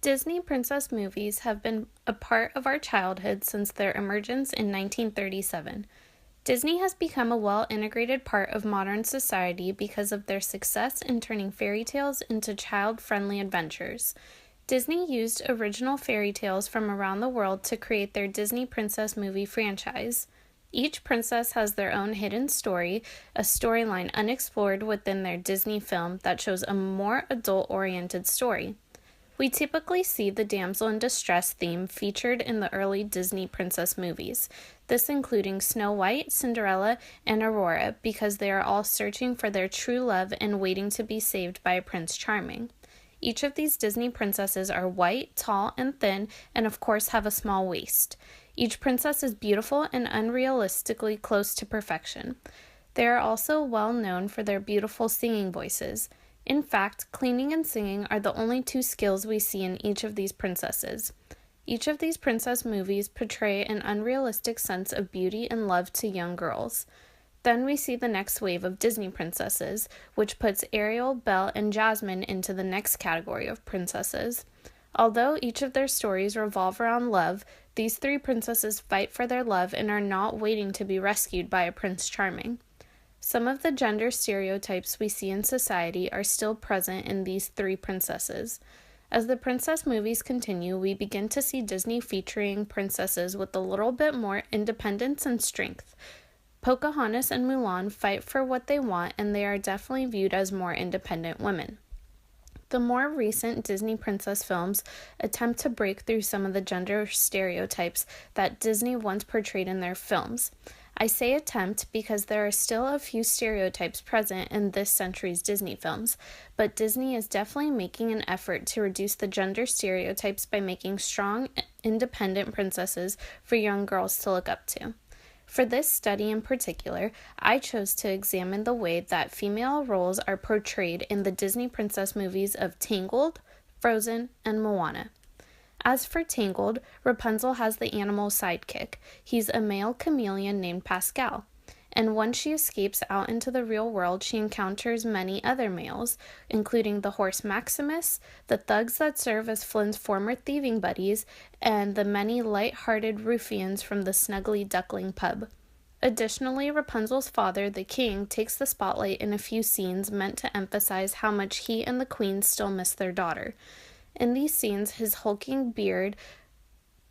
Disney princess movies have been a part of our childhood since their emergence in 1937. Disney has become a well-integrated part of modern society because of their success in turning fairy tales into child-friendly adventures. Disney used original fairy tales from around the world to create their Disney princess movie franchise. Each princess has their own hidden story, a storyline unexplored within their Disney film that shows a more adult-oriented story. We typically see the damsel in distress theme featured in the early Disney princess movies, this including Snow White, Cinderella, and Aurora, because they are all searching for their true love and waiting to be saved by Prince Charming. Each of these Disney princesses are white, tall, and thin, and of course have a small waist. Each princess is beautiful and unrealistically close to perfection. They are also well known for their beautiful singing voices. In fact, cleaning and singing are the only two skills we see in each of these princesses. Each of these princess movies portray an unrealistic sense of beauty and love to young girls. Then we see the next wave of Disney princesses, which puts Ariel, Belle, and Jasmine into the next category of princesses. Although each of their stories revolve around love, these three princesses fight for their love and are not waiting to be rescued by a Prince Charming. Some of the gender stereotypes we see in society are still present in these three princesses. As the princess movies continue, we begin to see Disney featuring princesses with a little bit more independence and strength. Pocahontas and Mulan fight for what they want, and they are definitely viewed as more independent women. The more recent Disney princess films attempt to break through some of the gender stereotypes that Disney once portrayed in their films. I say attempt because there are still a few stereotypes present in this century's Disney films, but Disney is definitely making an effort to reduce the gender stereotypes by making strong, independent princesses for young girls to look up to. For this study in particular, I chose to examine the way that female roles are portrayed in the Disney princess movies of Tangled, Frozen, and Moana. As for Tangled, Rapunzel has the animal sidekick. He's a male chameleon named Pascal. And once she escapes out into the real world, she encounters many other males, including the horse Maximus, the thugs that serve as Flynn's former thieving buddies, and the many light-hearted ruffians from the Snuggly Duckling pub. Additionally, Rapunzel's father, the king, takes the spotlight in a few scenes meant to emphasize how much he and the queen still miss their daughter. In these scenes, his hulking beard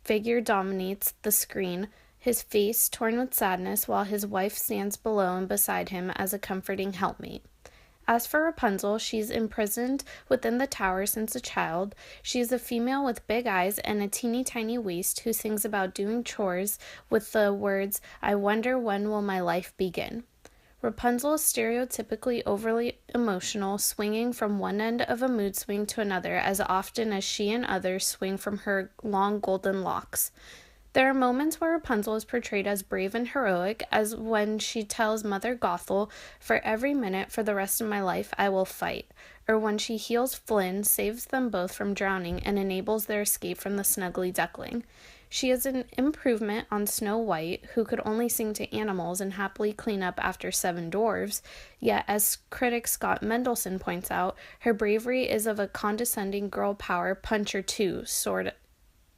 figure dominates the screen, his face torn with sadness, while his wife stands below and beside him as a comforting helpmate. As for Rapunzel, she's imprisoned within the tower since a child. She is a female with big eyes and a teeny tiny waist who sings about doing chores with the words, "I wonder when will my life begin." Rapunzel is stereotypically overly emotional, swinging from one end of a mood swing to another as often as she and others swing from her long golden locks. There are moments where Rapunzel is portrayed as brave and heroic, as when she tells Mother Gothel, "For every minute for the rest of my life I will fight," or when she heals Flynn, saves them both from drowning, and enables their escape from the Snuggly Duckling. She is an improvement on Snow White, who could only sing to animals and happily clean up after 7 dwarves, yet as critic Scott Mendelson points out, her bravery is of a condescending girl power puncher too, sort.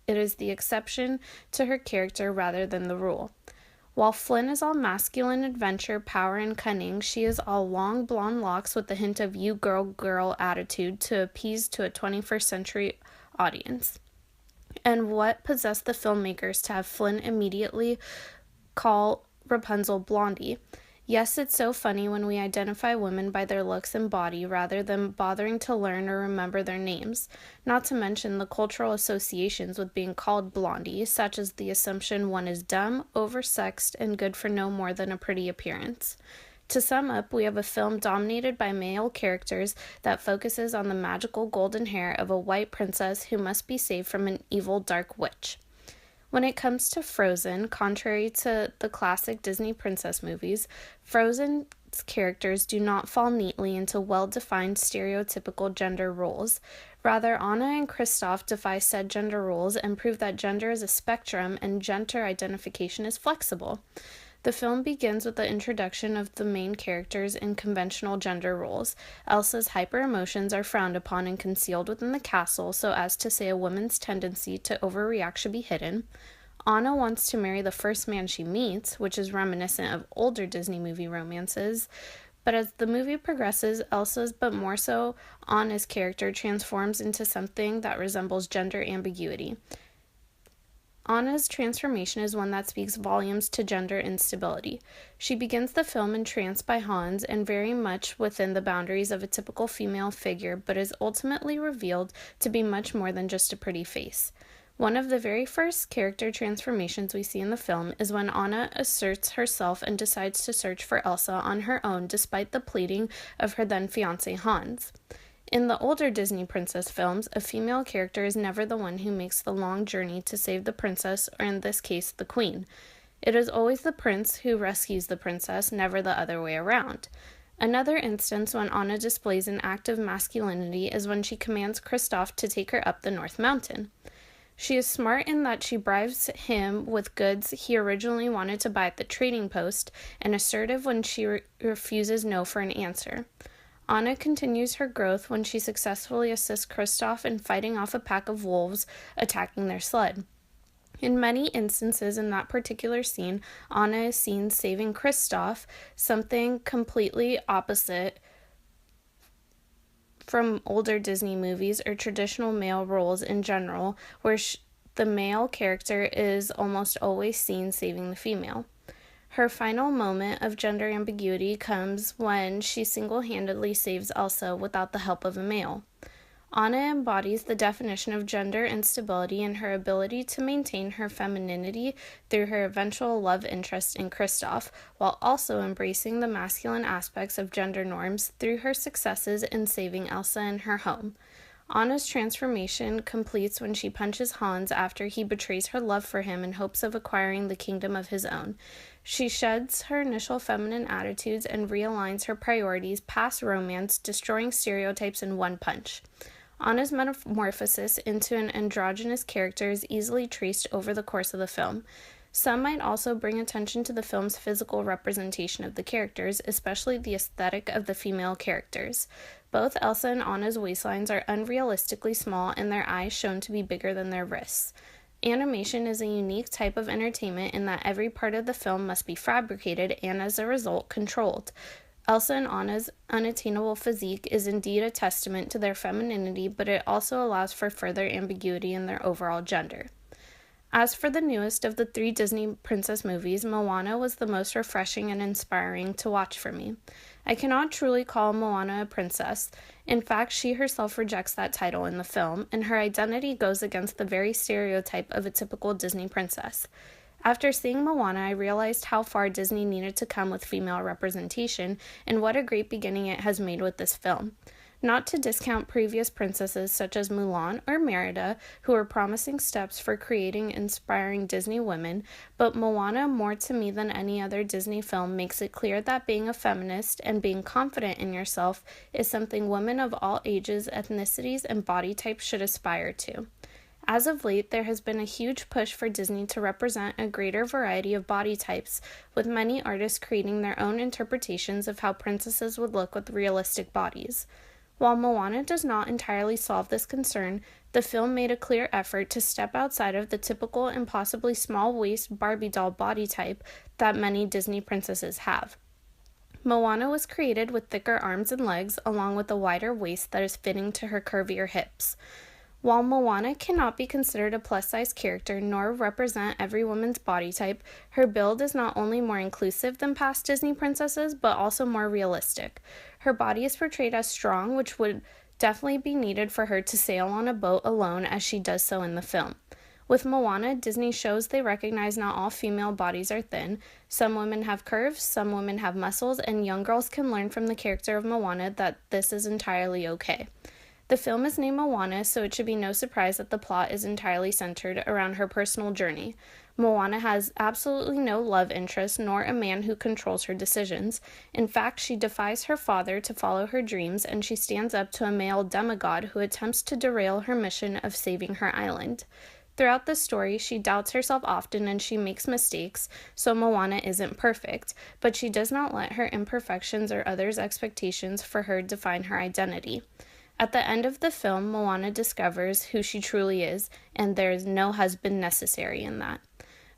It is the exception to her character rather than the rule. While Flynn is all masculine adventure, power, and cunning, she is all long blonde locks with a hint of you girl attitude to appease to a 21st century audience. And what possessed the filmmakers to have Flynn immediately call Rapunzel Blondie? Yes, it's so funny when we identify women by their looks and body rather than bothering to learn or remember their names, not to mention the cultural associations with being called Blondie, such as the assumption one is dumb, oversexed, and good for no more than a pretty appearance. To sum up, we have a film dominated by male characters that focuses on the magical golden hair of a white princess who must be saved from an evil dark witch. When it comes to Frozen, contrary to the classic Disney princess movies, Frozen's characters do not fall neatly into well-defined stereotypical gender roles. Rather, Anna and Kristoff defy said gender roles and prove that gender is a spectrum and gender identification is flexible. The film begins with the introduction of the main characters in conventional gender roles. Elsa's hyper emotions are frowned upon and concealed within the castle so as to say a woman's tendency to overreact should be hidden. Anna wants to marry the first man she meets, which is reminiscent of older Disney movie romances. But as the movie progresses, Elsa's, but more so Anna's character, transforms into something that resembles gender ambiguity. Anna's transformation is one that speaks volumes to gender instability. She begins the film entranced by Hans and very much within the boundaries of a typical female figure, but is ultimately revealed to be much more than just a pretty face. One of the very first character transformations we see in the film is when Anna asserts herself and decides to search for Elsa on her own despite the pleading of her then fiancé Hans. In the older Disney princess films, a female character is never the one who makes the long journey to save the princess, or in this case, the queen. It is always the prince who rescues the princess, never the other way around. Another instance when Anna displays an act of masculinity is when she commands Kristoff to take her up the North Mountain. She is smart in that she bribes him with goods he originally wanted to buy at the trading post, and assertive when she refuses no for an answer. Anna continues her growth when she successfully assists Kristoff in fighting off a pack of wolves attacking their sled. In many instances in that particular scene, Anna is seen saving Kristoff, something completely opposite from older Disney movies or traditional male roles in general, where the male character is almost always seen saving the female. Her final moment of gender ambiguity comes when she single-handedly saves Elsa without the help of a male. Anna embodies the definition of gender instability in her ability to maintain her femininity through her eventual love interest in Kristoff, while also embracing the masculine aspects of gender norms through her successes in saving Elsa and her home. Anna's transformation completes when she punches Hans after he betrays her love for him in hopes of acquiring the kingdom of his own. She sheds her initial feminine attitudes and realigns her priorities past romance, destroying stereotypes in one punch. Anna's metamorphosis into an androgynous character is easily traced over the course of the film. Some might also bring attention to the film's physical representation of the characters, especially the aesthetic of the female characters. Both Elsa and Anna's waistlines are unrealistically small and their eyes shown to be bigger than their wrists. Animation is a unique type of entertainment in that every part of the film must be fabricated and, as a result, controlled. Elsa and Anna's unattainable physique is indeed a testament to their femininity, but it also allows for further ambiguity in their overall gender. As for the newest of the 3 Disney princess movies, Moana was the most refreshing and inspiring to watch for me. I cannot truly call Moana a princess. In fact, she herself rejects that title in the film, and her identity goes against the very stereotype of a typical Disney princess. After seeing Moana, I realized how far Disney needed to come with female representation, and what a great beginning it has made with this film. Not to discount previous princesses such as Mulan or Merida, who were promising steps for creating inspiring Disney women, but Moana, more to me than any other Disney film, makes it clear that being a feminist and being confident in yourself is something women of all ages, ethnicities, and body types should aspire to. As of late, there has been a huge push for Disney to represent a greater variety of body types, with many artists creating their own interpretations of how princesses would look with realistic bodies. While Moana does not entirely solve this concern, the film made a clear effort to step outside of the typical and possibly small-waist Barbie doll body type that many Disney princesses have. Moana was created with thicker arms and legs, along with a wider waist that is fitting to her curvier hips. While Moana cannot be considered a plus-size character nor represent every woman's body type, her build is not only more inclusive than past Disney princesses, but also more realistic. Her body is portrayed as strong, which would definitely be needed for her to sail on a boat alone as she does so in the film. With Moana, Disney shows they recognize not all female bodies are thin. Some women have curves, some women have muscles, and young girls can learn from the character of Moana that this is entirely okay. The film is named Moana, so it should be no surprise that the plot is entirely centered around her personal journey. Moana has absolutely no love interest nor a man who controls her decisions. In fact, she defies her father to follow her dreams, and she stands up to a male demigod who attempts to derail her mission of saving her island. Throughout the story, she doubts herself often and she makes mistakes, so Moana isn't perfect, but she does not let her imperfections or others' expectations for her define her identity. At the end of the film, Moana discovers who she truly is, and there is no husband necessary in that.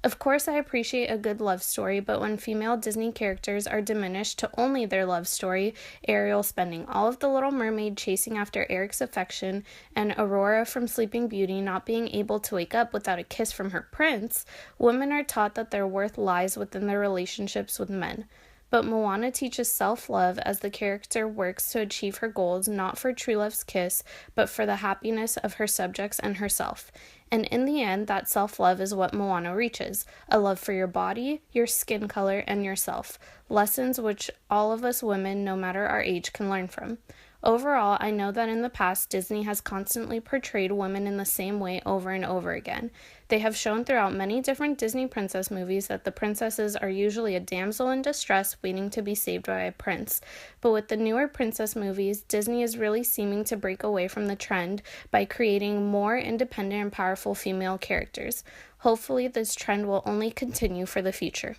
Of course, I appreciate a good love story, but when female Disney characters are diminished to only their love story, Ariel spending all of the Little Mermaid chasing after Eric's affection, and Aurora from Sleeping Beauty not being able to wake up without a kiss from her prince, women are taught that their worth lies within their relationships with men. But Moana teaches self-love as the character works to achieve her goals not for true love's kiss, but for the happiness of her subjects and herself. And in the end, that self-love is what Moana reaches, a love for your body, your skin color, and yourself, lessons which all of us women, no matter our age, can learn from. Overall, I know that in the past, Disney has constantly portrayed women in the same way over and over again. They have shown throughout many different Disney princess movies that the princesses are usually a damsel in distress waiting to be saved by a prince. But with the newer princess movies, Disney is really seeming to break away from the trend by creating more independent and powerful female characters. Hopefully, this trend will only continue for the future.